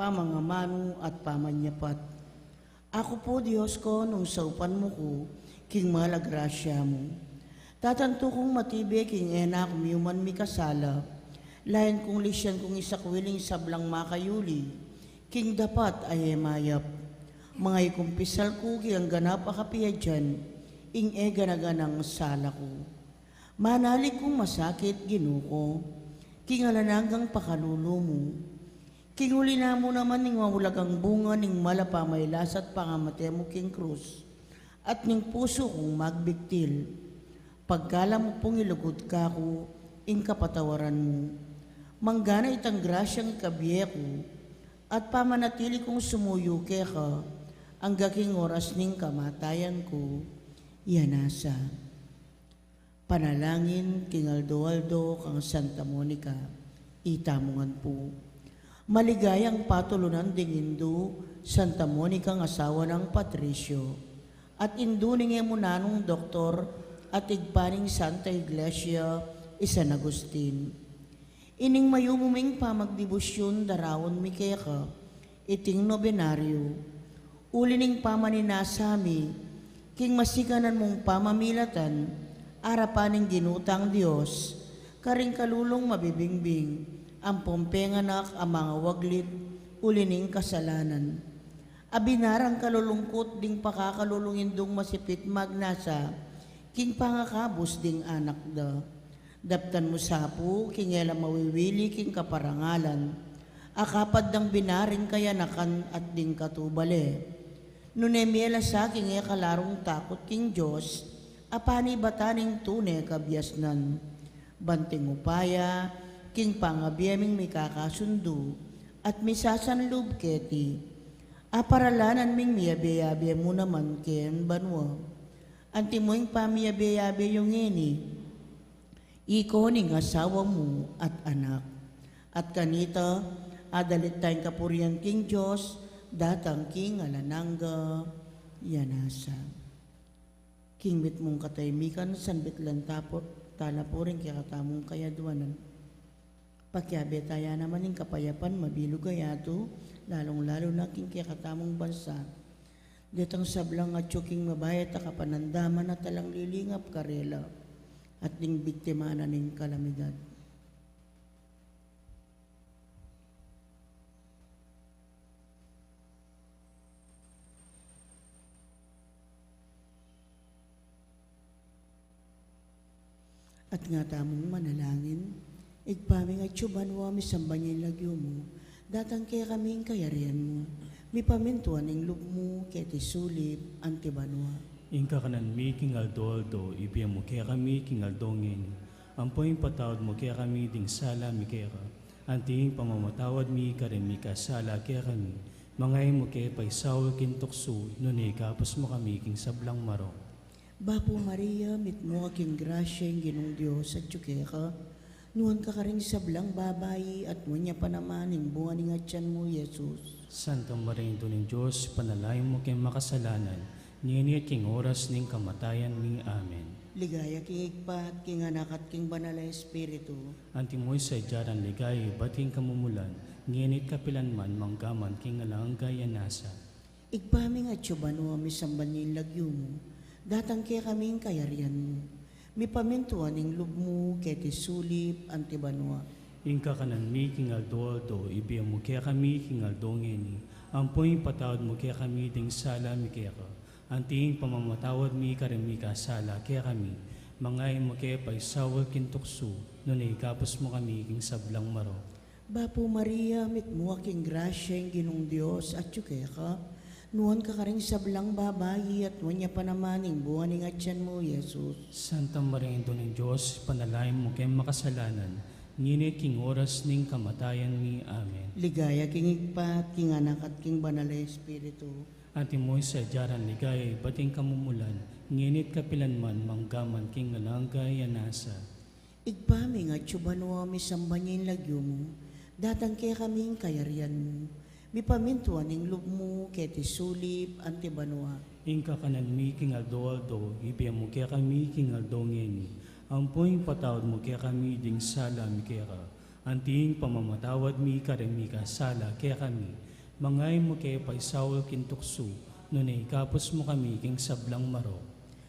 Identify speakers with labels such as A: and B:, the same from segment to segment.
A: pamangamano at pamanyapat. Ako po, Diyos ko, nung saupan mo ko, king malagrasya mo. Tatanto kong matibay king enak miuman mi kasala, layan kong lisyan kong isakwiling sablang makayuli, king dapat ay emayap. Mga ikumpisal ko kiyang ganap akapiya dyan, ing ganaganang sala ko. Manalik kong masakit ginuko, king alananggang pakalulo mo. King uli na mo naman ning wawulagang bunga ning malapamaylas at pangamate mo king krus, at ning puso kong magbiktil. Pagkala mo pong ilugod ka ko, ing kapatawaran mo. Manggana itang grasyang ikabiye ko, at pamanatili kong sumuyo ke ka, ang gaking oras ning kamatayan ko, yanasa. Panalangin king Aldo kang Santa Monica, itamungan po. Maligayang patulunan ding Indo, Santa Monica ang asawa ng Patricio, at induning emunanong doktor at igpaning Santa Iglesia, San Agustin. Ining mayumuming pamagdibusyon darawon mi keka, iting nobenaryo, ulining pamaninasami, king masikanan mong pamamilatan, arapaning ginutang Diyos, karing kalulong mabibingbing, ang pompenganak ang mga waglit, ulining kasalanan. Abinarang kalulungkot ding pakakalulungin dong masipit magnasa, king pangakabos ding anak da. Daptan mo sapo, king ela mawiwili king kaparangalan, akapad dang binaring kayanakan at ding katubale. Nunemiela sa king kalarong takot king Diyos, apani bataning tune kabyasnan. Banting upaya, king pangabiyaming may kakasundo, at misasanlub keti, aparalanan ming miyabe-yabe mo naman ken banwa. Antimoing pamiyabe-yabe yung ini, iko ning asawa mo at anak. At kanita, adalit tayong kapurian king Diyos, datang king alanangga, yanasa. King mit mong kataymikan, sanbit lang tapot, talapurin kaya katamong kayadwanan. Pakyabe taya naman ng kapayapan, mabilog kayato, lalong-lalo na king kakatamong bansa. Ditang sablang at tsuking mabayat at kapanandaman at talang lilingap karela at ding biktima na ning kalamidad. At nga tamong manalangin, igpaming at tsubanwa misambanyin lagyo mo, datang kaya kaming kayarian mo, mi pamintuan ng loob mo, keti sulip, antibanwa.
B: Ingka kanan mi king Aldo, ibiya mo kaya kami king Aldongin, ampoing patawad mo kaya kami ding sala mi kaya ka, anting pamamatawad mi karin mi kasala kaya kami, mangay mo kaya paisaw kin tukso, nunay kapos mo kami king sablang maro.
A: Bapo Maria, mit mo aking grasya yung ginong Diyos at tsukeka, nuwan ka karing sablang babayi at munya pa naman ng bunga ng atyan mo, Jesus.
B: Santa Maria ng Diyos, panalain mo kay makasalanan, nginit king oras ning kamatayan ning amen.
A: Ligaya king igpat, king anak at king banal na espiritu.
B: Antimoy sa jaran ligay, bating kamumulan, nginit kapilan man manggaman king alanggay yanasa.
A: Igpaming at tsubanwa misambanyin lagyo mo, datang kaya kaming kayarian mo. Mi pamintuan ng loob mo, keti sulip, antibanwa.
B: Ingka kanan mi king Aldo, ibiya mo kaya kami king Aldongeni, ampoing patawad mo kaya kami ding sala mi kaya ka, anting pamamatawad mi karin mi kasala kaya kami, mangay mo kaya paisawal kin tukso, nunay kapos mo kami king sablang maro.
A: Bapo Maria, mit mo aking grasya yung ginong Diyos at tsukeka, nuwan ka karing sablang babayi at wanya pa naman ng buwan ng atyan mo, Jesus.
B: Santa Maria ng Diyos, panalain mo kay makasalanan, nginit king oras ning kamatayan mi. Amen.
A: Ligaya king igpat, king anak at king banal na espiritu.
B: Antimoy sa jaran ligay, bating kamumulan, nginit kapilan man manggaman king alanggay yanasa.
A: Igpaming at tsubanwa misambanyin lagyo mo, datang kaya kaming kayarian mo. Mi pamintuan ng loob mo, keti sulip, antibanwa.
B: Ingka kanan mi king Aldo, ibiya mo kaya kami king Aldongeni, ampoing patawad mo kaya kami ding sala mi kaya ka, anting pamamatawad mi karin mi kasala kaya kami, Mangay mo kay paisawal kintukso, nunay kapos mo kami king sablang maro.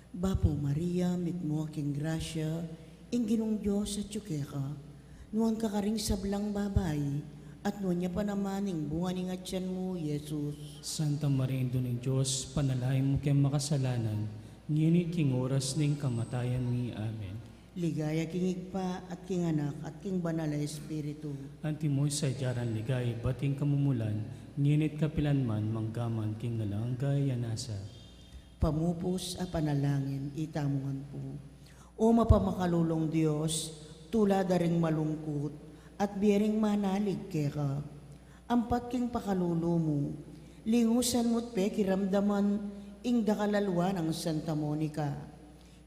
A: Bapo Maria, mitmo aking grasya, Ginong Diyos at ka, nuwan ka karing sablang babay, at nuwan niya pa namaning bunga ni ngatyan mo, Jesus.
B: Santa Maria, Ina ng Diyos, panalahin mo kay makasalanan, ngunit king oras ning kamatayan mi. Amen.
A: Ligaya king igpa at king anak at king banal na Espiritu.
B: Antimoy sa jaran ligay, bating kamumulan, ngunit kapilanman, manggaman king ngalanggay yanasa.
A: Pamupos a panalangin, itamungan po. O mapamakalulong Diyos, tula daring malungkot, at biyaring manalig keka. Ampat king pakalulo mo, lingusan mo't pe kiramdaman, ing dakalalwa ng Santa Monica.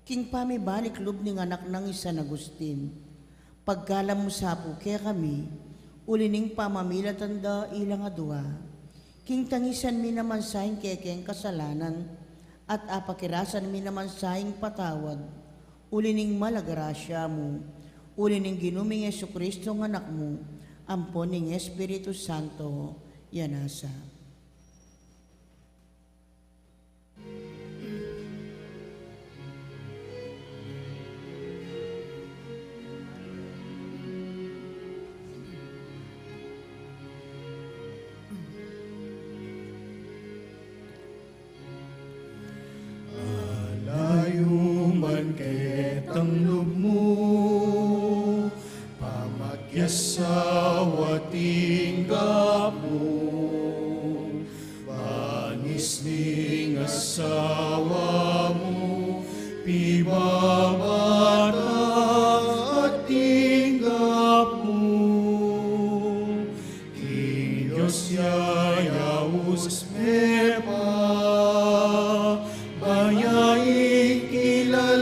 A: King pamibalik lub ning anak ng San Agustin. Pagkalam mo sapo kaya kami, ulining pamamilatanda ilang adwa. King tangisan mi naman saing kekeng kasalanan, at apakirasan mi naman saing patawad, ulining malagarasya mo, ulining ginuming Jesucristo ng anak mo, ampon ning Espiritu Santo, yanasa.
C: Layuman ketang loob mo, pamagyasawa tinggap mo, banis ning asawa mo, pibabata at tinggap mo. King Diyos yayaus mepa, bayaing kilalanala,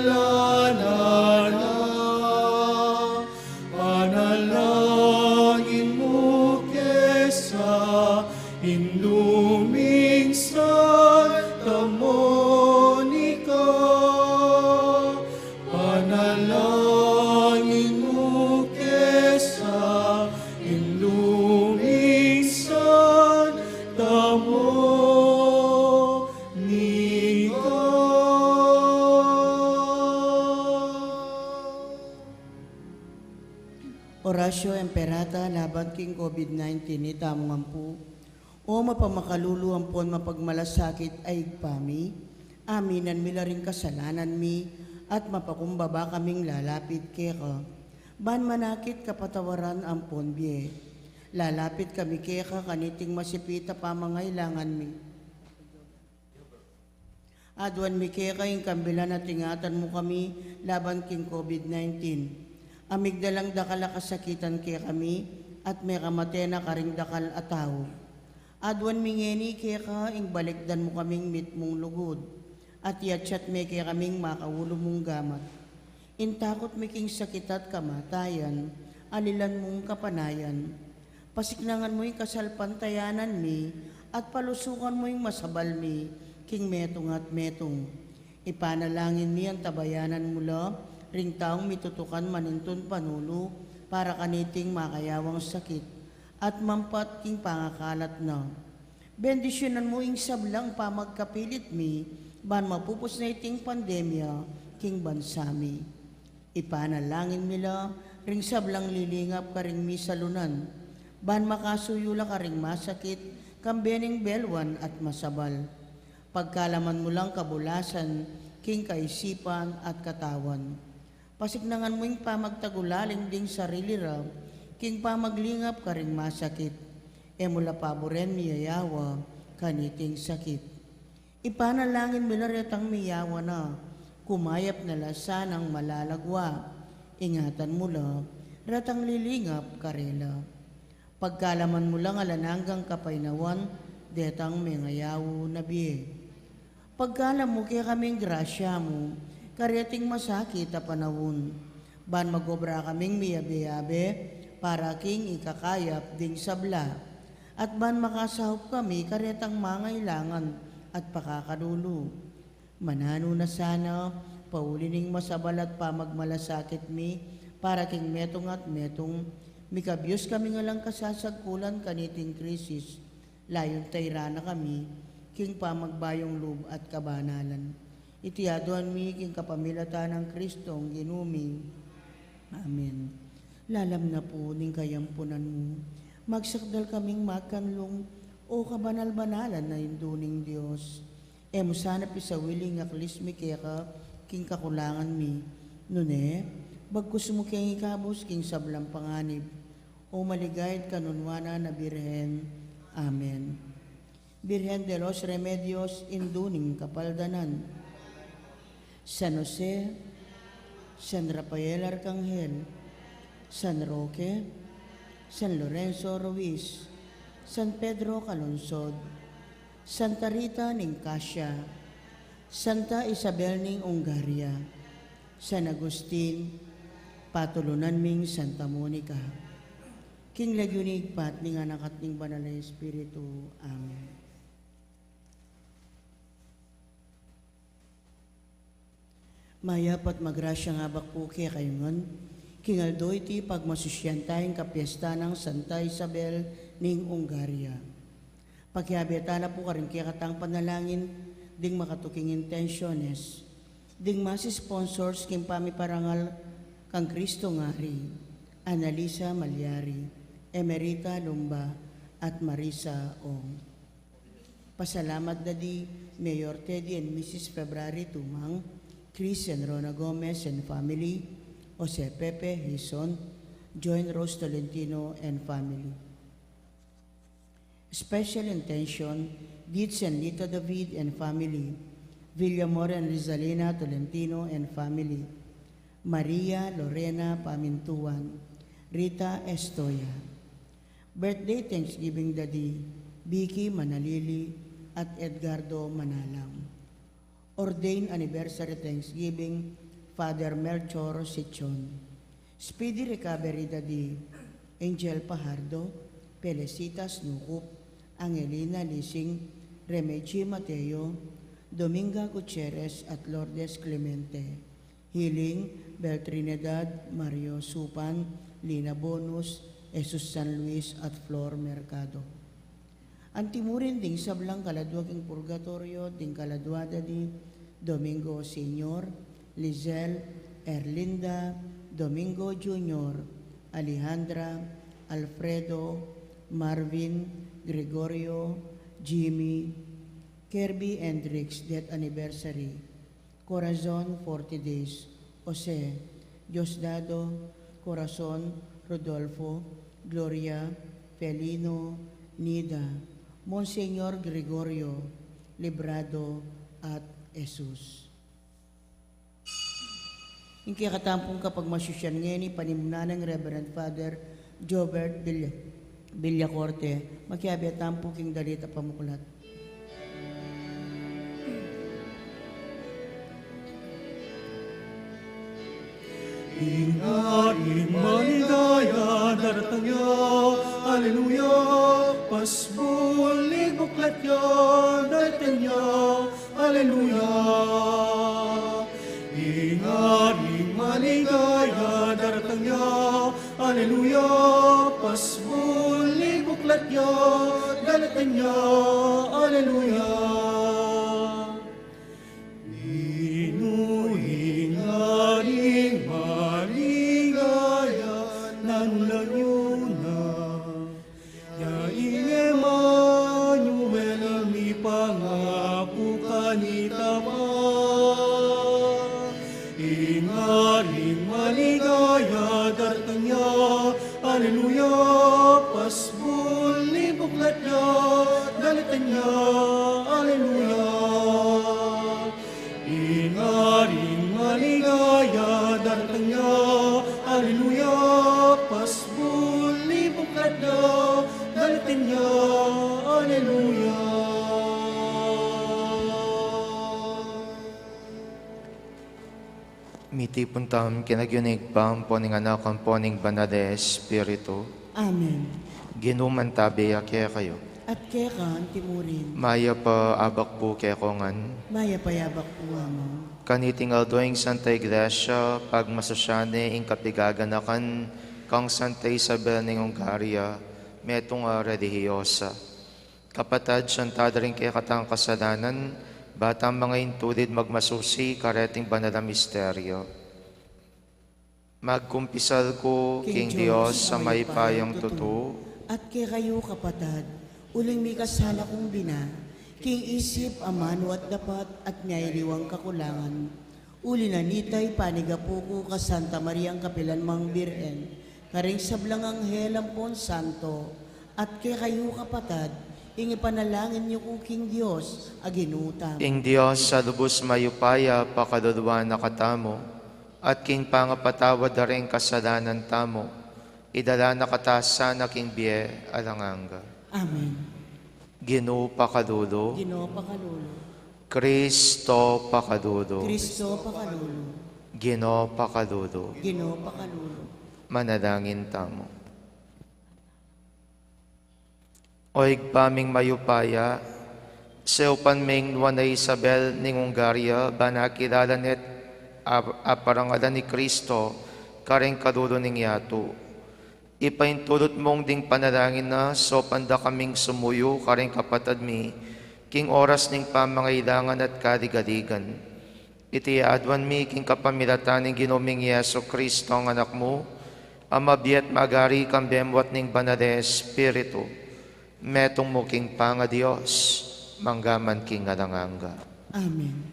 C: panalangin mo kesa inluming Santa Monica, panalangin mo kesa inluming Santa Monica.
A: Orasyo Emperata laban king COVID-19 itamong ampu. O mapamakalulu ampon mapagmalasakit ay igpami, aminan mi ring kasalanan mi, at mapakumbaba kaming lalapit keka. Ban manakit kapatawaran ampon biye. Lalapit kami keka kaniting masipita pamangailangan mi. Adwan mi keka yung kambilan at ingatan mo kami laban king COVID-19. Amigdalang dakal kasakitan kaya kami, at may kamatena karing dakal ataw. Adwan mingeni kaya ka, ing balikdan mo kaming mitmong lugod, at yatsat may kaya kaming makaulo mong gamat. Intakot miking sakit at kamatayan, alilan mong kapanayan. Pasiknangan mo yung kasalpantayanan mi, at palusukan mo yung masabal mi, king metong at metong. Ipanalangin mi ang tabayanan mula, ring taong mitutukan maninton panulo, para kaniting makayawang sakit, at mampat king pangakalat na. Bendisyonan mo ing sablang pamagkapilit mi, ban mapupos na iting pandemya, king bansami. Ipanalangin nila, ring sablang lilingap ka ring mi salunan, ban makasuyula ka ring masakit, kambening belwan at masabal. Pagkalaman mo lang kabulasan, king kaisipan at katawan. Pasiknangan mo yung pamagtagulaling ding sarili raw, king pamaglingap ka ring masakit, e mula paboren miyayawa, kaniting sakit. Ipanalangin milaretang miyawa na, kumayap na lasanang malalagwa, ingatan mo lang, ratang lilingap karela. Pagkalaman mo lang alananggang kapainawan, detang mengayaw na biye. Pagkalam mo kaya kaming grasya mo, kareting masakit a panahon, ban magobra kaming miyabe-yabe, para king ikakayap ding sabla, at ban makasahop kami karetang mangailangan at pakakadulo. Manano na sana, paulining masabal at pamagmalasakit mi, para king metong at metong, mikabyos kami nga lang kasasagkulan kaniting krisis, Layon tayrana kami, king pamagbayong loob at kabanalan. Itiyaduan mi king kapamilatan ng Kristong ginuming. Amen. Lalam na po ning kayampunan mo. Magsakdal kaming makanlong o kabanal-banalan na induning Diyos. Emo sana pisawiling aklis mi kaya ka king kakulangan mi. Nune, bagkus mo kayang ikabos king sablang panganib. O maligayad kanunwana na Birhen. Amen. Birhen de los Remedios, induning kapaldanan. San Jose, San Rafael Arcangel, San Roque, San Lorenzo Ruiz, San Pedro Calonsod, Santa Rita Nicasio, Santa Isabel ning Ungaria, San Agustin, patulunan ming Santa Monica, king lagyunig pat ning anak at ning banal na Espiritu. Amen. Mayapat magrasya nga bakpo kaya kayo ngon, kingaldo iti pagmasusyan tayong kapiesta ng Santa Isabel ning Ungaria. Pagkihabeta na po karin kaya katang panalangin, ding makatuking intensyones, ding masi-sponsors king pamiparangal kang Kristo ngari, Annalisa Malyari, Emerita Lumba, at Marisa Ong. Pasalamat dadi Mayor Teddy and Mrs. February Tumang, Chris and Rona Gomez and family, Jose Pepe Hison, Join Rose Tolentino and family. Special intention, Dietz and Lita David and family, Villamor and Rizalina Tolentino and family, Maria Lorena Pamintuan, Rita Estoya. Birthday Thanksgiving Daddy, Vicky Manalili at Edgardo Manalang. Ordained Anniversary Thanksgiving, Father Melchor Sichon. Speedy Recovery Daddy, Angel Pajardo, Felicitas Nukup, Angelina Lising, Remechi Mateo, Dominga Gutierrez at Lourdes Clemente. Healing, Beltrinidad, Mario Supan, Lina Bonus, Jesus San Luis at Flor Mercado. Antimurin ding sablang kaladwa king purgatorio, ding kaladwada di Domingo Senior, Lizelle, Erlinda, Domingo Junior, Alejandra, Alfredo, Marvin, Gregorio, Jimmy, Kirby Hendricks, death anniversary, Corazon 40 days, Jose, Diosdado, Corazon, Rodolfo, Gloria, Felino, Nida, Monseñor Gregorio, Librado, at Jesus. Inki katampong kapag masusyan ngayon ni panimuna ng Reverend Father Jobert Villacorte, makiabi at tampong king dalita pamukulat.
C: Ingari maligaya daratanya, Alleluia, pasbulig buklat ya daratanya, Alleluia. Ingari maligaya daratanya, Alleluia, pasbulig buklat ya daratanya, Alleluia. Alleluia, pasbul libuklat niya, dalitan niya, Alleluia. Ingaring maligaya, dalitan niya, Alleluia, pasbul libuklat niya, dalitan niya, Alleluia.
D: Miti puntam kinagyunig pang poning anak ang poning banal na Espiritu.
A: Amen.
D: Ginuman tabi kaya kayo.
A: At kaya ka, timurin,
D: Maya pa abak po kaya kongan.
A: maya payabak po mo.
D: Kanitingal doing Santa Iglesia, pag masasyane ing kapigaganakan kang Santa Isabel ng Ungaria, metong relihiyosa. Kapatad, siyantado rin kaya katang kasalanan, batang mga intulid magmasusi, kareting banal na misteryo. Magkumpisal ko, King Diyos, sa may payong totoo,
A: At kay kayo kapatad, uling may kasala kong bina, king isip, amano at dapat, at ngairiwang kakulangan. Uli na nitay panigapo ko ka Santa Maria ang Kapilan Mang Birhen, karing sablang anghel ang Pon Santo, at kay kayo kapatad, panalangin niyo ko King Diyos, aginutam.
D: King Diyos, sa lubos mayupaya, pakaluluwa na katamo, at king pangapatawad na rin kasalanan tamo, idala na katasan na king biye alanganga.
A: Amen.
D: Ginoo pakadulo,
A: Ginoo pakalulo,
D: Kristo pakadulo,
A: Kristo pakalulo,
D: Ginoo pakadulo,
A: Ginoo pakalulo.
D: manalangin tamo. Oig paming mayupaya, sa upan ming Juana Isabel ning Hungaria, banakilala net aparangalan ni Kristo, kareng kadulo ning yato. Ipaintulot mong ding panalangin na, so panda kaming sumuyo, kareng kapatad mi, king oras ning pamangailangan at kaligaligan. Iti adwan mi, king kapamilatan ning ginuming Yeso Kristo ang anak mo, amabiyat magari kang bemwat ning banale Espiritu, metong mo king panga Diyos, manggaman king alanganga.
A: Amen.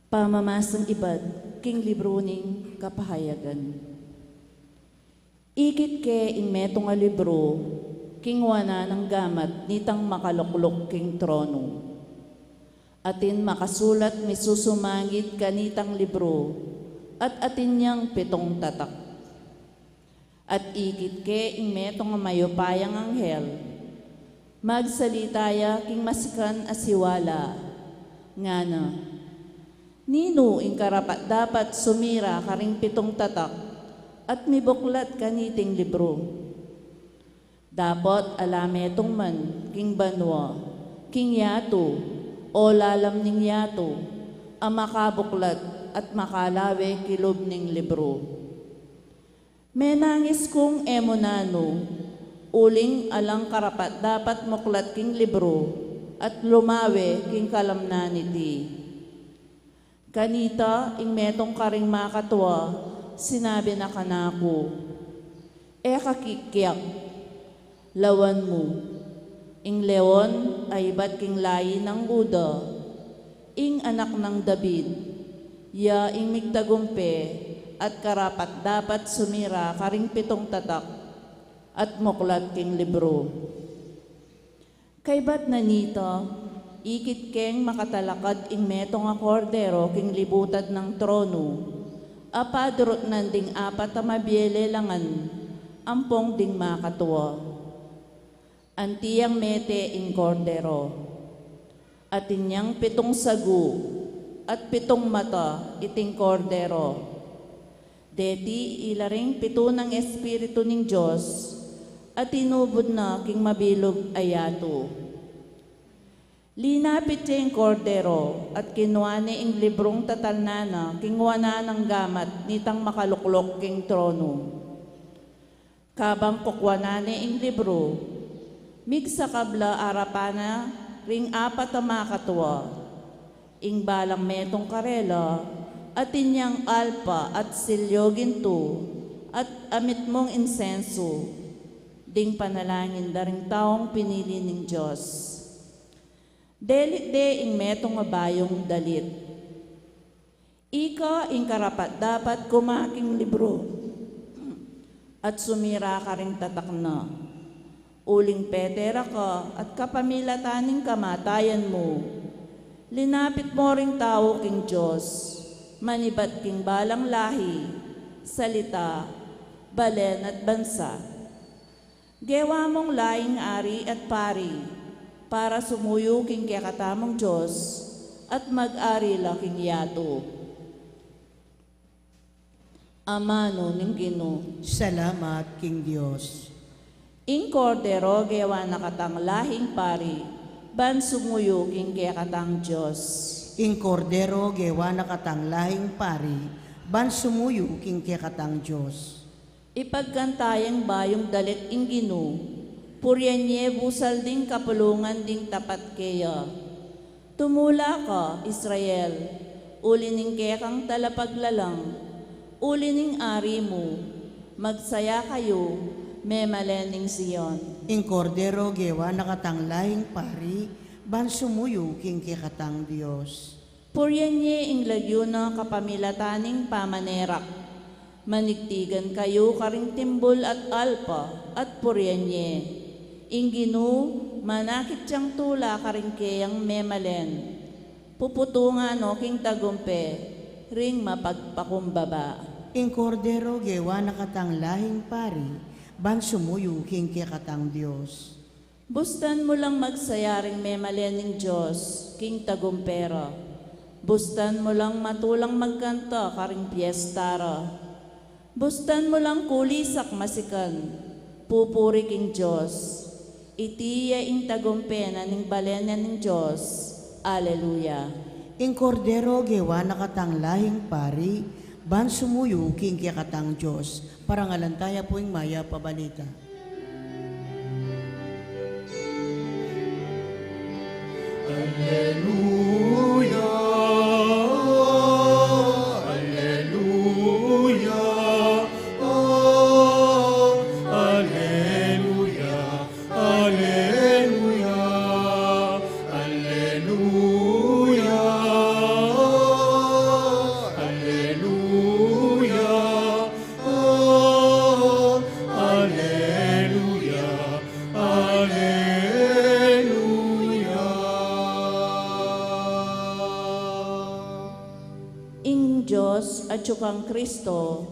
E: Pamamasang ibad, king libro ning kapahayagan. Ikit ke ing metong a libro, king wana ng gamat, nitang makaluklok king trono. Atin makasulat misusumangit kanitang libro, at atin niyang 7 tatak. At ikit ke ing metong a mayupayang anghel, magsalitaya king masikan asiwala, ngana, nino ing karapat dapat sumira karing 7 tatak at mibuklat kaniting libro. Dapat alametong man king banwa, king yato, o lalam ning yato, ang makabuklat at makalawe kilob ning libro. Menangis kong emonano, uling alang karapat dapat muklat king libro at lumawe king kalamnaniti. Kanita, ing metong karing makatwa, sinabi na kanako, kakikyak, lawan mo, ing leon ay ba't king layi ng Uda, ing anak ng David, ya ing migtagumpe, at karapat dapat sumira karing 7 tatak, at muklat king libro. Kay ba't nanita, ikit keng makatalakad ing metong a kordero king libutad ng trono, apadurot nanding 4 a mabiele langan, ampong ding makatuwa. Antiyang mete ing kordero, at inyang 7 sagu, at 7 mata iting kordero. Deti ilaring 7 ng Espiritu ning Diyos, at inubod na king mabilog ayato. Linapit siya yung kordero at kinuane ing librong tatalnana kingwana ng gamat nitang makaluklok king trono. Kabang kukwanane ing libro, migsakabla arapana ring 4 a makatwa, ing balang metong karela at inyang alpa at silyogin to at amit mong insenso, ding panalangin daring taong pinili ng Diyos. Delit de ing metong abayong dalit. Ika ing karapat dapat kumaking libro at sumira ka ring tatak na. Uling petera ka at kapamilataning kamatayan mo. Linapit mo ring tao king Diyos, manibat king balang lahi, salita, balen at bansa. Gewa mong laing ari at pari, para sumuyo king kakatamong Diyos at mag-ari laking yato. Amano ning Ginoo.
A: Salamat, King Diyos.
E: Ing kordero gewa nakatang lahing pari, ban sumuyo king kakatamong Diyos.
A: ing kordero gewa nakatanglahing pari, ban sumuyo king kekatang Diyos.
E: Ipagkantayang bayong dalit ing Gino, puryenye busal ding kapulungan ding tapat kaya. Tumula ka, Israel, ulining kekang talapaglalang, ulining ari mo, magsaya kayo, memalening Sion.
A: Ing kordero gewa nakatanglahing pari, ban sumuyo king kekatang Diyos.
E: Puryenye ing lagyo na kapamilataning pamanerak, manigtigan kayo karing timbol at alpa at puryenye. Ingginu, manakit siyang tula karing kayang memalen. Puputungan o king tagumpe, ring mapagpakumbaba.
A: Ing kordero gewa nakatanglahing pari, ban sumuyo king kekatang Diyos.
E: Bustan mo lang magsayaring memalening Diyos, king tagumpera. Bustan mo lang matulang magkanta karing piyestara. Bustan mo lang kulisak masikan, pupuri king Diyos. Itiya ing tagumpena ning balena ning Diyos. Aleluya.
A: Ing kordero gewa nakatanglahing pari, ban sumuyo king kekatang Diyos. Parangalantaya po ing maya pabalita.
C: Alleluia, Alleluia, oh, Alleluia, Alleluia, Alleluia, Alleluia, oh, Alleluia,
E: Ing Diyos at sukang Kristo,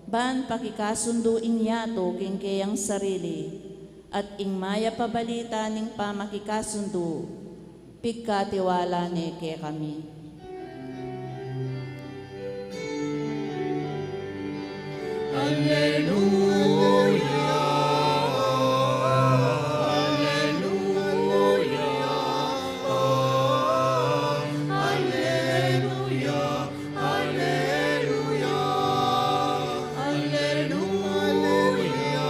E: ban pakikasundo ing yato king kayang sarili, at ing maya pabalita ning pamakikasundo, pigkatiwala ni kay kami.
C: Alleluia, Alleluia, oh, Alleluia, Alleluia, Alleluia, Alleluia,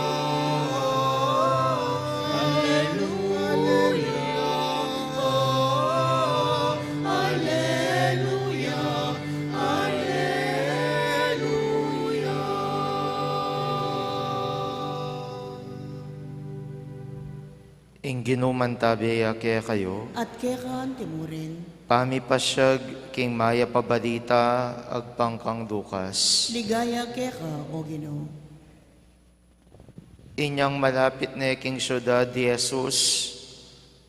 C: oh, Alleluia,
D: Ing ginumantabiya kaya kayo,
A: At kekan timurin,
D: pamipasyag king maya pabalita agpangkang dukas.
A: ligaya keka o Ginoo.
D: Inyang malapit na king syudad di Jesus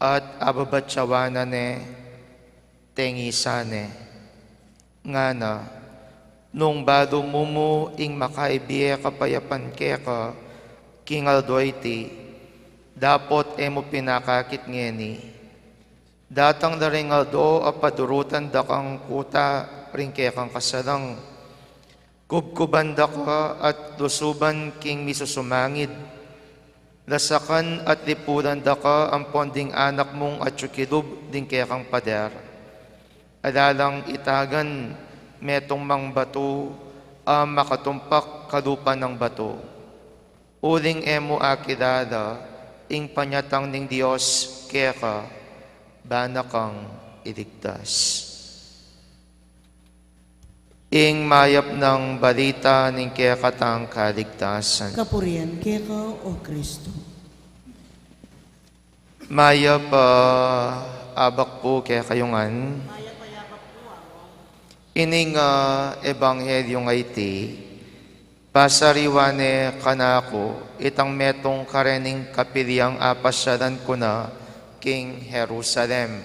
D: at ababatsawana ne tengisane. Ngana, nung bado mumu ing makaibiya kapayapan keka king aldoyti, dapot emo pinakakit ngeni. Datang na ring aldo apadurutan da kang kuta ring kekang kasalang. Kubkuban da ka at lusuban king misusumangid. Lasakan at lipudan da ka ang ponding anak mong at tsukidub ding kekang pader. Alalang itagan metong mang bato ang makatumpak kalupa ng bato. Uling emo akilala ing panyatang ning Diyos keka banakang iligtas. Ing mayap ng balita ning kekatang kaligtasan.
A: Kapurian keka o Kristo.
D: Mayap abak po kaya kayungan. Ining ebanghelyo nga iti, pasariwane kanako, itang metong karening kapiliang apasyadan ko na king Jerusalem.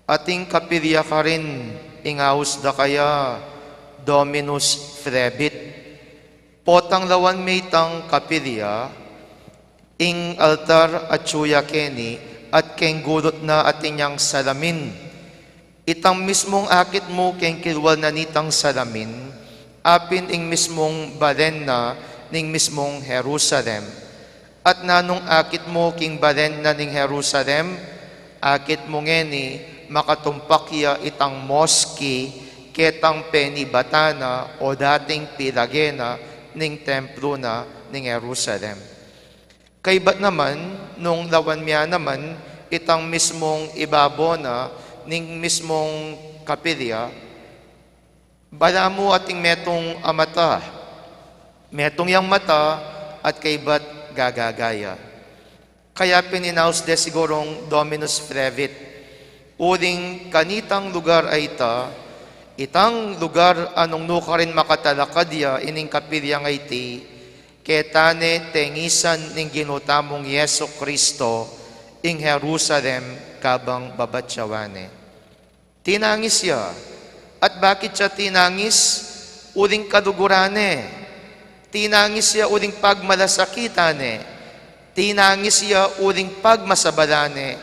D: Ating kapilya ka rin, ingaus da kaya, Dominus Flebit. Potang lawan maytang kapilya, ing altar at suya keni, at keng gulot na atinyang salamin. Itang mismong akit mo keng kilwal na nitang salamin, apin ing mismong balen na ning mismong Jerusalem. At nanong akit mo king balen na ning Jerusalem, akit mo ngeni makatumpakya itang moski ketang penibatana o dating pilagena ning templo na ning Jerusalem. Kaybat naman, nung lawan miya naman, itang mismong ibabona ning mismong kapilya, bala mo ating metong amata. Metong yang mata at kaybat gagagaya. Kaya pininaus de sigurong Dominus Flevit. Uling kanitang lugar ay itang lugar anong nukarin makatalakadya ining kapilyang ay ketane tengisan ning ginutamong Yeso Kristo ing Jerusalem kabang babatsawane. Tinangis siya. At bakit siya tinangis? Uling kadugurane. Tinangis siya uling pagmalasakitane. Tinangis siya uling pagmasabalane.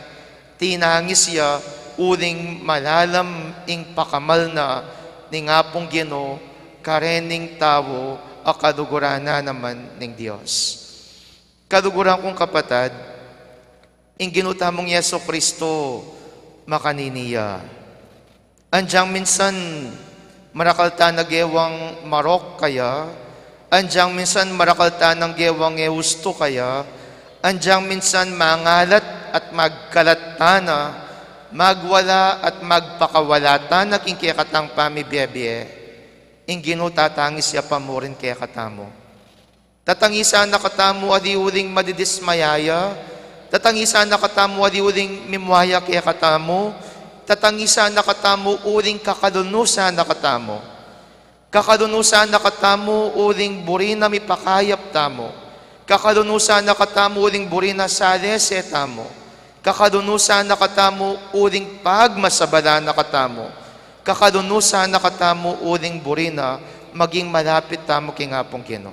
D: Tinangis siya uling malalam ing pakamal na ni ngapong Ginoo karening tawo a kadugurana naman ning Dios. Kaduguran kong kapatid, ing ginutamong Yeso Kristo makaniniya. Andyang minsan marakalta na gewang marok kaya, andyang minsan marakalta ng gewang eusto kaya, andyang minsan mangalat at magkalattana, magwala at magpakawalata na king kaya katang pamibiyebye, ing ginutatangis siya pamurin kaya katamo. Tatangisa na katamo adiuling madidismayaya, tatangisa na katamo adiuling mimwaya kaya katamo, tatangisa na katamo uling kakadunusa na katamo. Kakadunusa na katamo uling burina mipakayap tamo. Kakadunusa na katamo uling burina salese tamo. Kakadunusa na katamo uling pagmasabala na katamo. Kakadunusa na katamo uling burina maging malapit tamo kingapong Ginoo.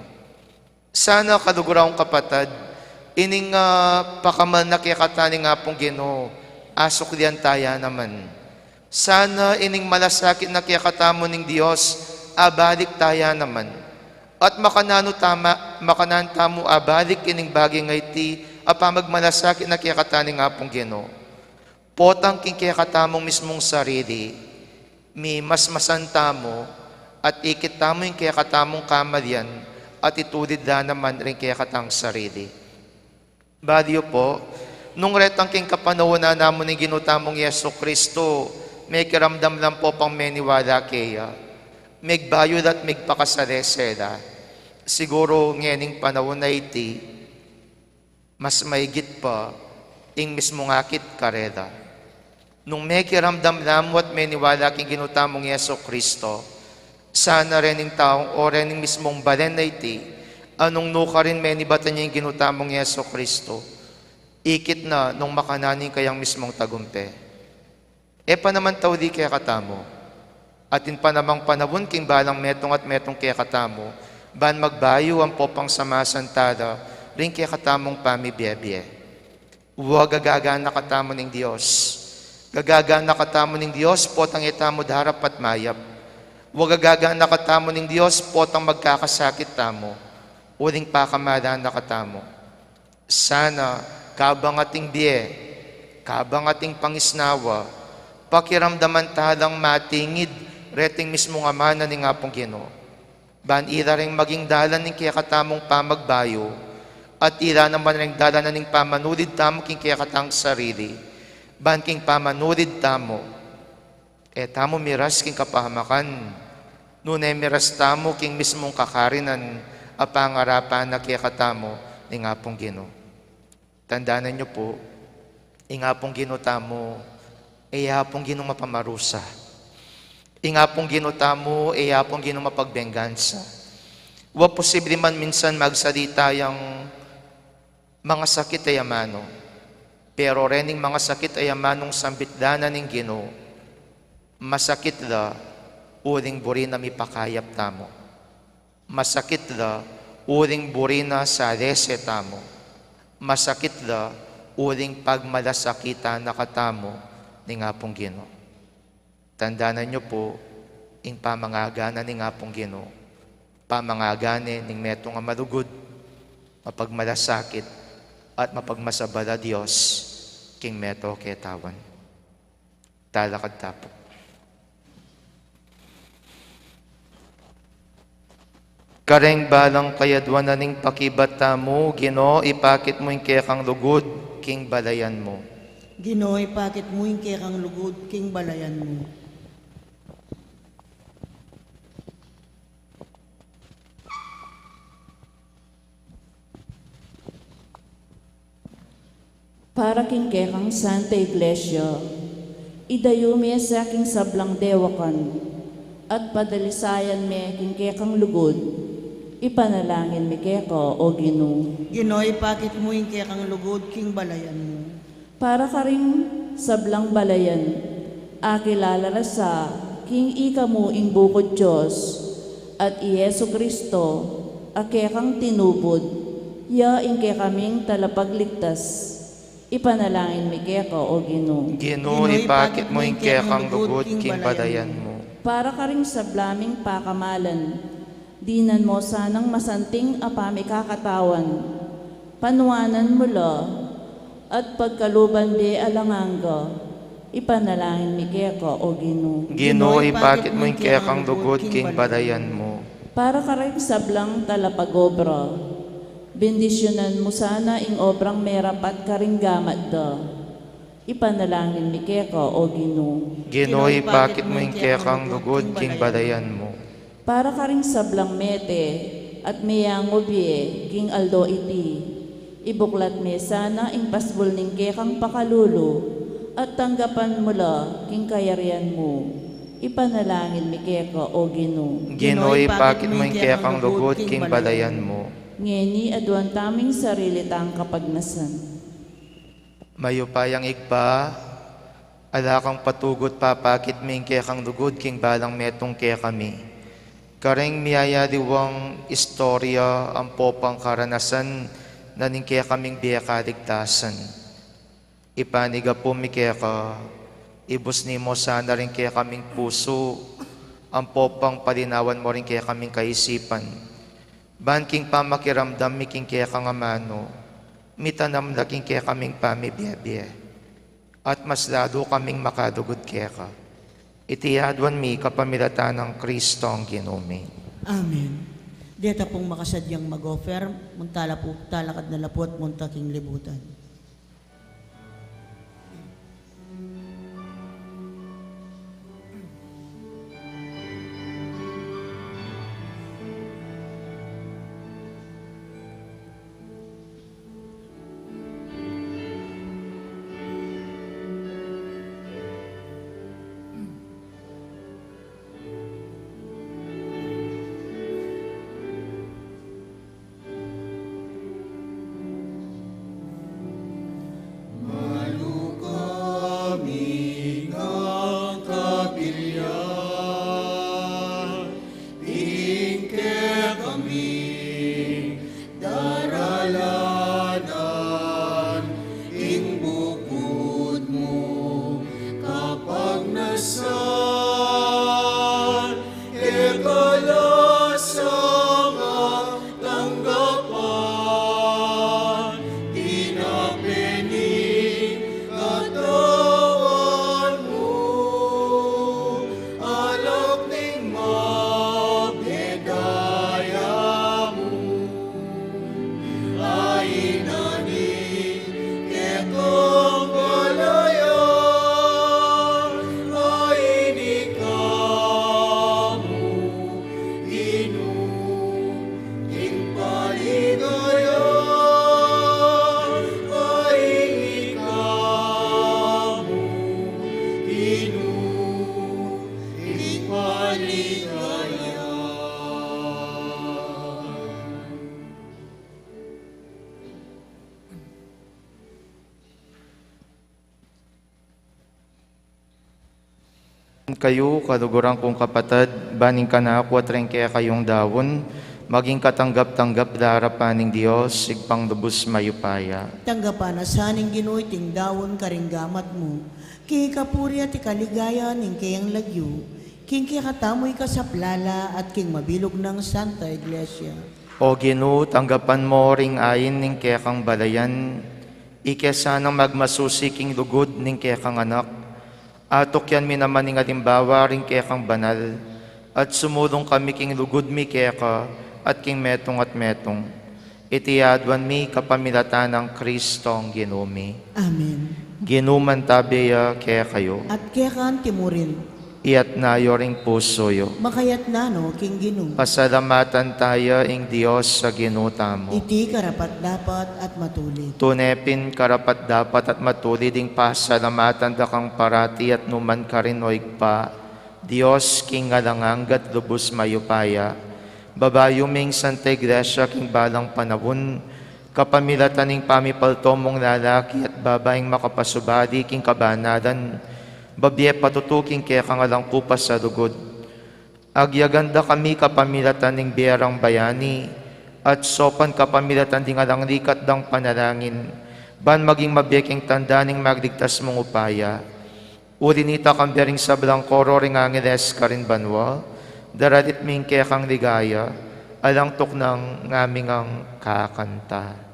D: Sana kaduguraong kapatid, ining pakamal na kikatani nga pong Ginoo, asok diyan taya naman. Sana ining malasakit na kiyakatamo ning Dios, abalik taya naman. At makanantamo abalik ining bagay nga iti, apamagmalasakit na kiyakatani nga pong Ginoo. Potang king kiyakatamong mismong sarili, mi masantamo, at ikitamo yung kiyakatamong kamalyan, at itulid na naman rin kiyakatang sarili. Baliyo po, nung retang king kapanawana namon ng ginutamong Yeso Kristo, may kiramdam lang po pang meniwala kaya, megbayod at megpakasaresela. Siguro ngening panahon na iti, mas maigit pa, ing mismo ngakit kareda. Nung may kiramdam lang at meniwala king ginutamong Yeso Kristo, sana rin ng taong o rin ng mismong balen na iti, anong nuka rin menibatan niya yung ginutamong Yeso Kristo, ikit na nung makananing kayang mismong tagumpe. E pa naman tao di kaya katamo, atin pa namang panabon king balang metong at metong kaya katamo, ban magbayo ang popang samasantada, rin kaya katamong pamibiyebye. Huwag gagagaan na katamo ng Diyos. Gagagaan na katamo ng Diyos, potang itamo darap at mayap. Huwag gagagaan na katamo ng Diyos, potang magkakasakit tamo. Uling pakamala na katamo. Sana, kabang ating biye, kabang ating pangisnawa, pakiramdaman talang matingid, reting mismong amana ni nga pong Ginoo. Ban ira ring maging dalan ng kaya katamong pamagbayo, at ira naman ring dalan na ning pamanulid tamo king kaya katang sarili, ban king pamanulid tamo, tamo miras king kapahamakan, nunay miras tamo king mismong kakarinan, apangarapan na kaya katamo ni nga pong Ginoo. Tandaanan niyo po, nga pong Ginoo tamo, pong Ginoo mapamarusa. Nga pong Ginoo tamo, pong Ginoo mapagbengansa. Wa posible man minsan magsalita yung mga sakit ay amano, pero rening mga sakit ay amanong sambitdanan ng Ginoo, masakit la, uling buri na mipakayap tamo. Masakit la, uling buri na sa rese tamo. Masakit la, uling pagmalasakita na katamo ni nga pong Ginoo. Tandaanan niyo po, ing pamangagana ni nga pong Ginoo, pamangagane ning metong nga malugod, mapagmalasakit, at mapagmasabala Diyos, king meto ketawan. Talakad tapo. Kareng balang kayadwan na ning pakibata mo, Ginoo, ipakit mo yung kekang lugod, king balayan mo.
A: Ginoo, ipakit mo yung kekang lugod, king balayan mo.
E: Para king kekang Santa Iglesia, idayo me sa aking sablang dewakan, at padalisayan me king kekang lugod, ipanalangin mi keko o Ginoo.
A: Ginoo, ipakit mo yung kekang lugod, king balayan mo.
E: Para ka ring sablang balayan, akilala sa king ika mo ing bukod Diyos, at i Yesu Kristo, akekang tinubod, ya ing kaming talapagligtas, ipanalangin mi keko o Ginoo.
D: Ginoo, ipakit mo yung kekang lugod, king balayan mo.
E: Para ka ring sablaming pakamalan, dinan mo sanang masanting apami kakatawan, panuanan mula, at pagkaluban di alanganga, ipanalangin mi keko o Ginoo.
D: Ginoo, ipakit mo yung kekang lugod, king balayan mo.
E: Para ka rin sablang talapag-obra, bendisyonan mo sana ing obrang merapat ka ring gamat da, ipanalangin mi keko o Ginoo.
D: Ginoo, ipakit mo yung kekang lugod, king balayan mo.
E: Para ka ring sablang mete at miyangobye king aldo iti, ibuklat me sana ing pasbol ning kekang pakalulu at tanggapan mula king kayarian mo, ipanalangin mi keko o Ginoo.
D: Ginoo, ipakit mo yung kekang lugod, king balayan mo.
E: Ngeni aduan taming sarili tang kapagnasan.
D: Mayupayang igpa, alakang patugot papakit ming kekang lugod, king balang metong kekami. Kareng miyaya diwang istorya ang popang karanasan na ning kekaming biya kaligtasan. Ipaniga po mi keka, ibus ni mo sana rin kekaming puso, ang popang palinawan mo rin kekaming kaisipan. Banking pamakiramdam mi king kekang amano, mitanam laging kekaming pamibiyabye, at mas lalo kaming makadugod keka. Itiyadwan mi kapamilatan ng Kristo ang Ginoo.
A: Amen. Deta pong makasadyang mag-offer, muntala po, talakad na lapot, muntaking libutan.
D: Kayo, kaluguran kong kapatid, baning ka na ako at rin kaya kayong dawon, maging katanggap-tanggap darapan ng Diyos, sigpang lubos mayupaya.
A: Tanggapan na saning Ginoo ting dawon karinggamat mo, kay kapuri at ikaligaya ning kayang lagyo, king katamoy ka sa plala at king mabilog ng Santa Iglesia.
D: O Ginoo, tanggapan mo ring ayin ning kaya kang balayan, ikesanang magmasusi king lugod ning kaya kang anak, Atok yan mi naman ng alimbawa rin kaya kang banal, at sumulong kami king lugod mi kaya ka, at king metong at metong. Itiyadwan mi kapamilatan ng Kristong ginumi.
A: Amen.
D: Ginuman tabiya kaya kayo,
A: At kaya kaan timurin,
D: iyat na yoring puso yo.
A: makayat na no, king ginong.
D: Pasalamatan tayo ing Diyos sa ginuta mo.
A: Iti karapat dapat at matulit.
D: Tunepin karapat dapat at matulid ing pasalamatan da kang parati at numan ka rin oig pa. Diyos king ngalanganggat lubos mayupaya. Babayuming Santa Iglesia king balang panawon. Kapamilatan ing pamipalto mong lalaki at babaeng makapasubadi king kabanadan. Babye patutuking kaya kangalang kupas sa lugod. Agyaganda kami kapamilatan ning biyerang bayani, at sopan kapamilatan ding alang likat dang panalangin, ban maging mabyeking tanda ning magligtas mong upaya. Urinita kang biyering sablang koro ring angeles ka rin banwa, daralit ming kaya kang ligaya, alang tok ng ngaming ang kakanta.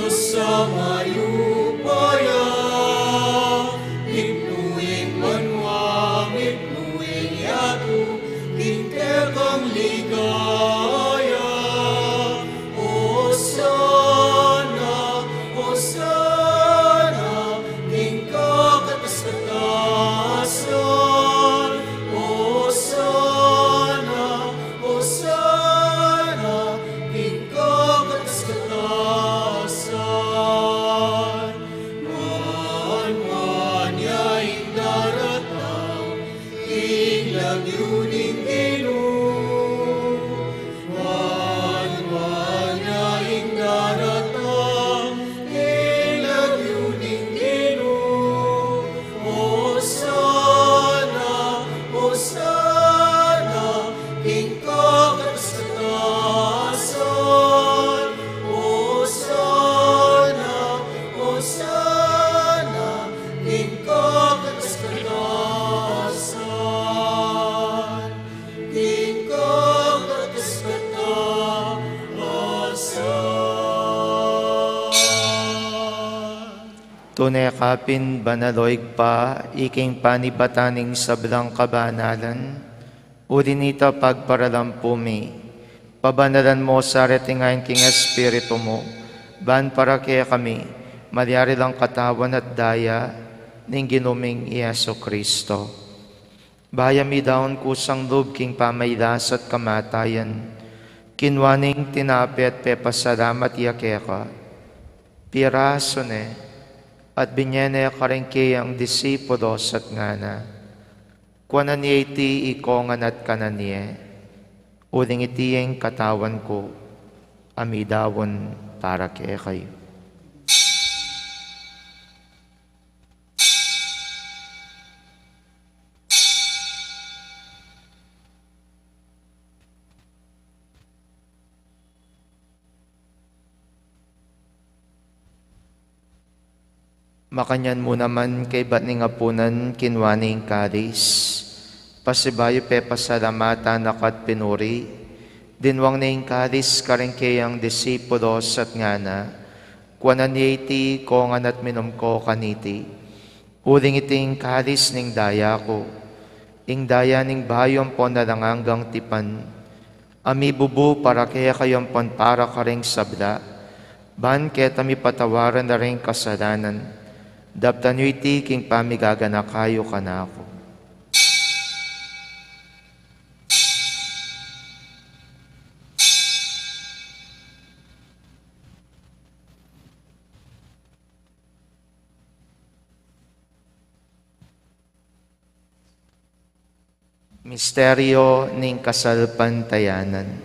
C: Sa mayupaya, itnuing banwa, itnuing yatu, tingkekang ligaya. Osana, Osana, tingkakataskatasan. Osana, Osana, tingkakataskatasan. Yuning Ginoo, ing daratang, ilag yuning Ginoo. Osana, Osana, king kakataskatasan. Osana, Osana, king kakataskatasan.
D: Tunay kapin banaloig pa, iking panibataning sablang kabanalan, urinita pagparalampumi, pabanalan mo sa retingain king espiritu mo, ban para kaya kami, malyari lang katawan at daya, ning ginuming Ieso Kristo. Bayami daon kusang loob king pamaylas at kamatayan, kinwaning tinapi at pepasalamat yakeka, piraso ne, at binyene karengke ang disipulos at ngana. Kuanan niya iti ikongan at kanan niya, uling itiyeng katawan ko, amidawon para kaya kayo. Makanyan mo naman kay batning apunan kinwaning kalis. Pasibayo pe pasalamatan nakat pinuri. Dinwang ning kalis karengkeyang disipulos at ngana. Kuanan iti kongan at minom ko kaniti. Uling iting kalis ning daya ko. Ing daya ning bayom po nalangang tipan. Ami bubu para kaya kayong pon para kareng sabda. Ban keta mi patawaran na rin kasalanan. Daptan nyo iti king pamigagana kayo kanako. Misteryo ning kasalpantayanan.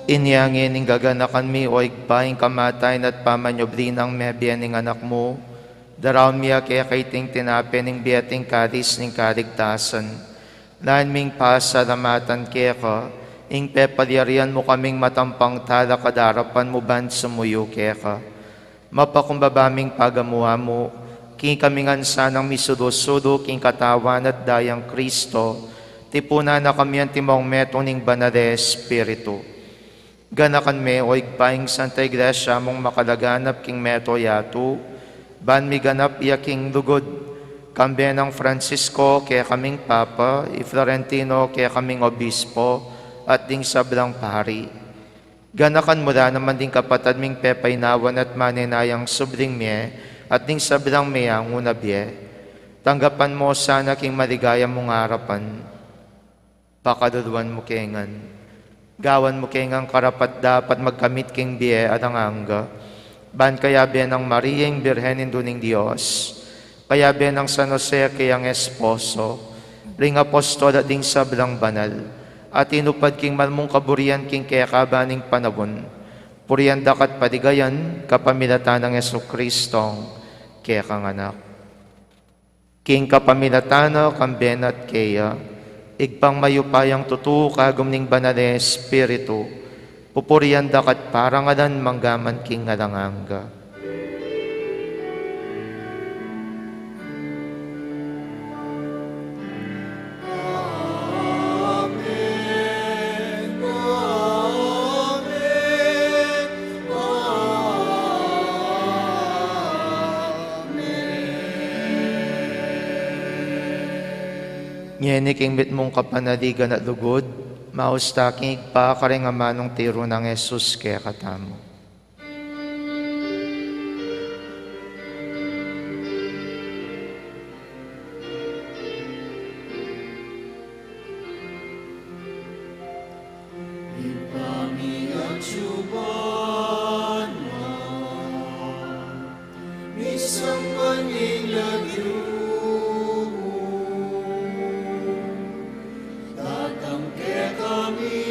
D: Inyangin ning gaganakan mi o igpaing kamatayan at pamanyobli ng mebiyan ning anak mo. Daraw miya kaya kaiting tinape ning biyating kadis ning kaligtasan. Lan ming pasalamatan kaya ka, ing pepalyarian mo kaming matampang tala kadarapan mo ban sumuyo kaya ka. Mapakumbabaming pagamuha mo, king kamingan sanang misudo-sudo king katawan at dayang Kristo, tipuna na kami ang timong metong ning banal Espiritu. Ganakan me o igpaing Santa Iglesia mong makalaganap king meto yatu, ban mi ganap iya king lugod, kambe ng Francisco kaya kaming Papa, i Florentino kaya kaming Obispo, at ding sablang pari. Ganakan mula naman ding kapatad ming pepaynawan at maninayang subling miye, at ding sablang miya ngunabye. Tanggapan mo sana king maligaya mong harapan, pakaduluan mo kengan. Gawan mo kengang karapat dapat magkamit king biye at ang angga. Ban kaya biya ng Mariang Birhenin Duning Diyos, kaya biya ng San Jose kayang esposo, ring apostol at ding sablang banal, at inupad king malmong kaburian king kaya kabaning panabon, purian dakat padigayan, kapamilatan ng Jesucristong kaya kang anak. King kapamilatano kamben at kaya, igpang mayupayang tutu kagumning banal Espiritu, pupurian dakat parangalan manggaman king ngalanganga. Ngeni king mitmong kapanaligan at lugod, maustaking igpa karing amanong tiro ng Jesus kaya katamo.
C: Ipamiyat suban mo, misang panilagyo mo, tatangke kami,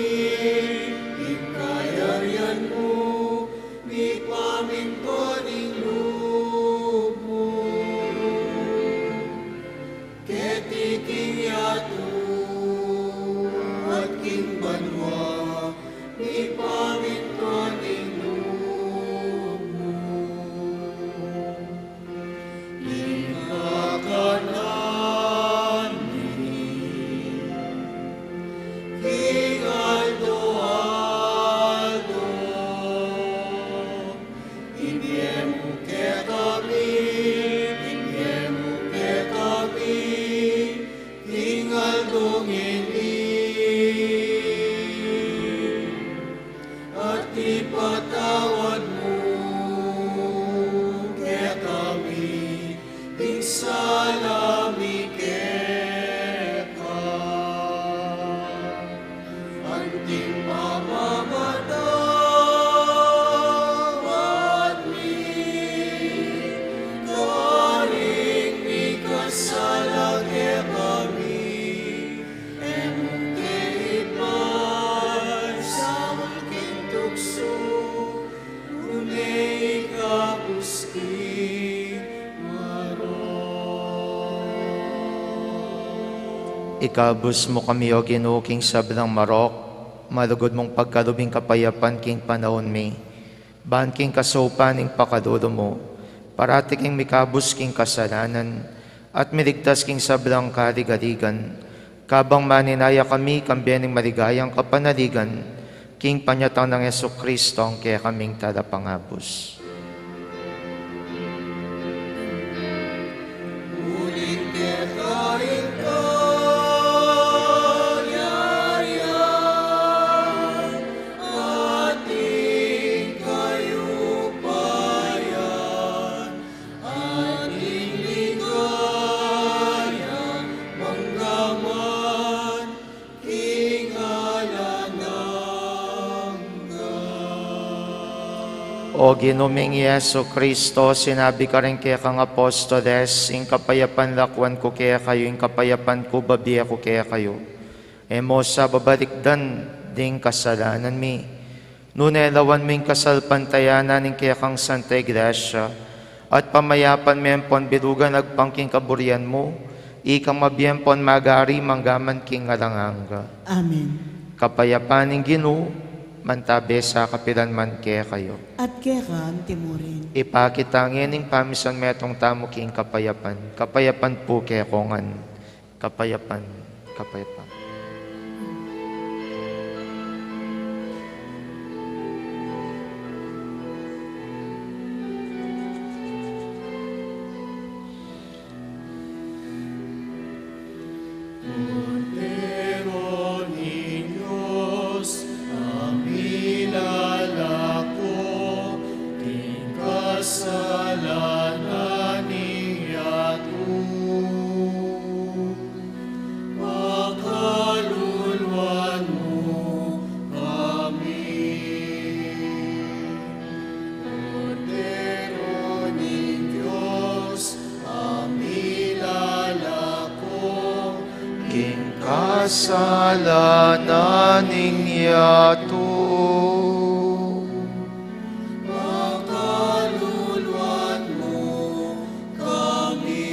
C: ikayaryan mo, mi pamintoning loob mo, ketiking yato at king banwa, mi pamintoning loob mo. Ikakanan ni King Aldo Aldo, ibiemu ke kami, King Aldo ngini, at ipatawad mo ke kami, ing salami ke ka. Anting mamamatawad mi, karing mi kasala ke kami, emong ke ipay sa mulking tukso, unay kapuski
D: Ikabus mo kami o ginuking sablang marok, malugod mong pagkalubing kapayapan king panahon mi, ban king kasopan ing pakadulo mo, parati king mikabus king kasalanan, at miligtas king sablang kaligaligan, kabang maninaya kami kambiyaning maligayang kapanaligan, king panyatang ng Jesucristo ang kaya kaming talapangabos.
C: ulit ke karing kalyarian, ating kayupayan, ating ligaya, manggaman, king alanangga.
D: O ginuming Jesucristo, sinabi ka rin kaya kang apostoles, ing kapayapan lakwan ko kaya kayo, ing kapayapan ko babiya ko kaya kayo. Emo sa babalikdan ding kasalanan mi, Nunelawan mo yung kasalpantayanan ng kayakang Santa Iglesia, at pamayapan mempon birugan agpangking kaburian mo, ikang mabiyempon magari manggaman king ngalanganga.
A: Amen.
D: Kapayapan ng Ginoo, mantabe sa kapilanman kaya kayo.
A: At kekan timurin.
D: Ipakitangin ng pamisan metong tamo king kapayapan. Kapayapan po kaya kongan. Kapayapan, kapayapan.
C: Cordero ni Diyos, aming lalako, king kasalanan niyato. Pakaluluan mo kami. Cordero ni Diyos, aming lalako,
D: King kasalanan yato.
C: pakaluluan mo kami.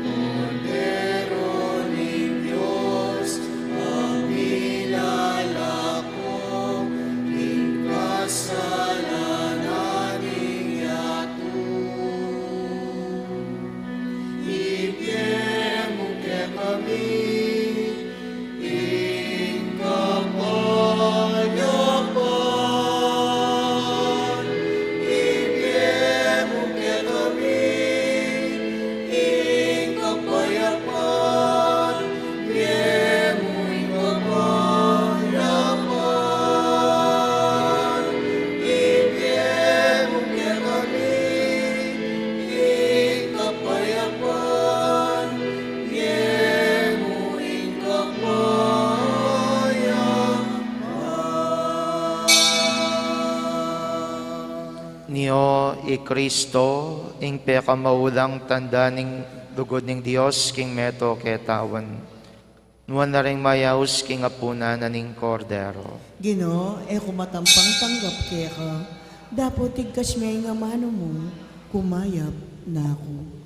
C: Cordero ni Diyos, aming lalako, king kasalanan yato. Ibigay mo kay kami, kapayapaan. Ibigay mo kay kami, kapayapaan. Ibigay mo kapayapaan. Ibigay mo kay kami, kapayapaan. Ibigay mo kapayapaan.
D: Niyo Kristo, ing pekamaulang tanda ning lugod ning Dios king meto ketawan. Nuan na ring mayaus king apuna na ning kordero.
A: Gino, kumatampang tanggap keka. Dapat tigkas may nga mano mo, kumayap na ako.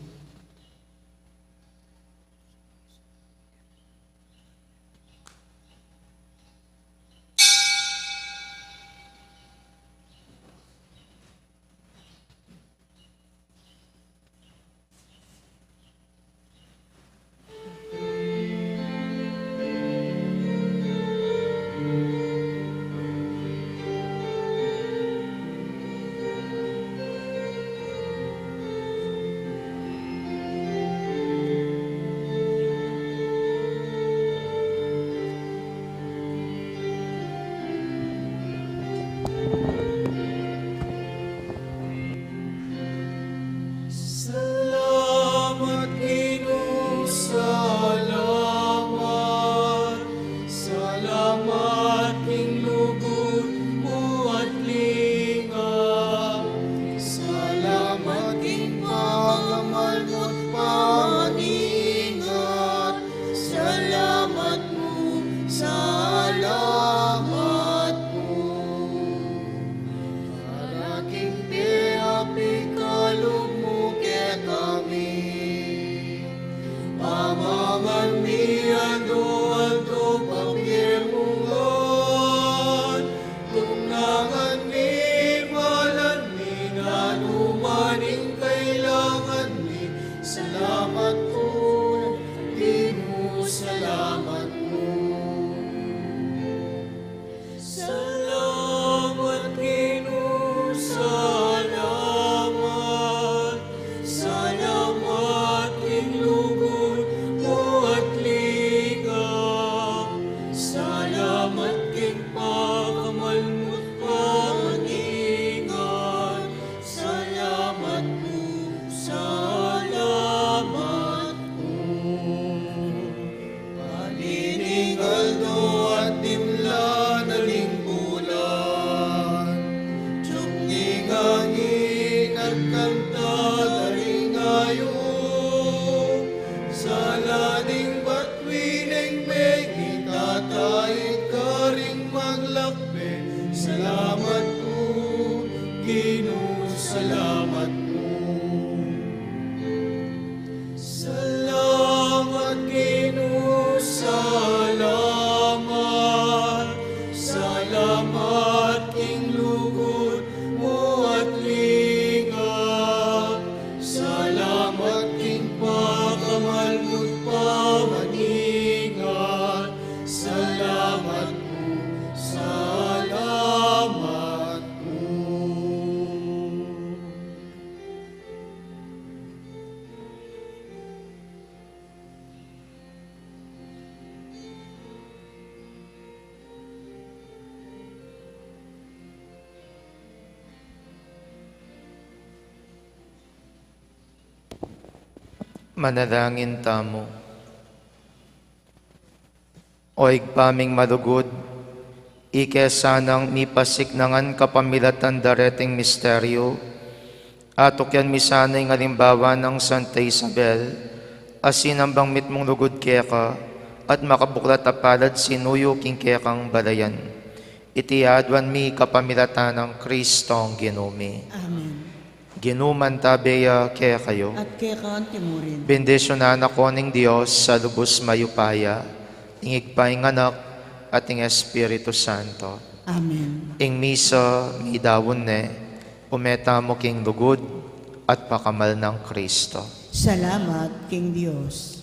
D: Manalangin tamo. Oig paming malugod, ikesanang mipasiknangan kapamilatan dareting misteryo, at ukyan misanay ng halimbawa ng Santa Isabel, asinambang mitmong lugod keka, at makabuklat apalad sinuyo king kekang balayan. Itiadwan mi kapamilatan ng Kristong Ginumi.
A: Amen.
D: Ginuman tabeya kaya kayo.
A: At kaya kaan timurin.
D: Bendisyonan ako ng Diyos sa lubos mayupaya, ingigpaing anak at ing Espiritu Santo.
A: Amen.
D: Ing misa, midawon ne, umeta mo king lugod at pakamal ng Kristo.
A: Salamat, King Diyos.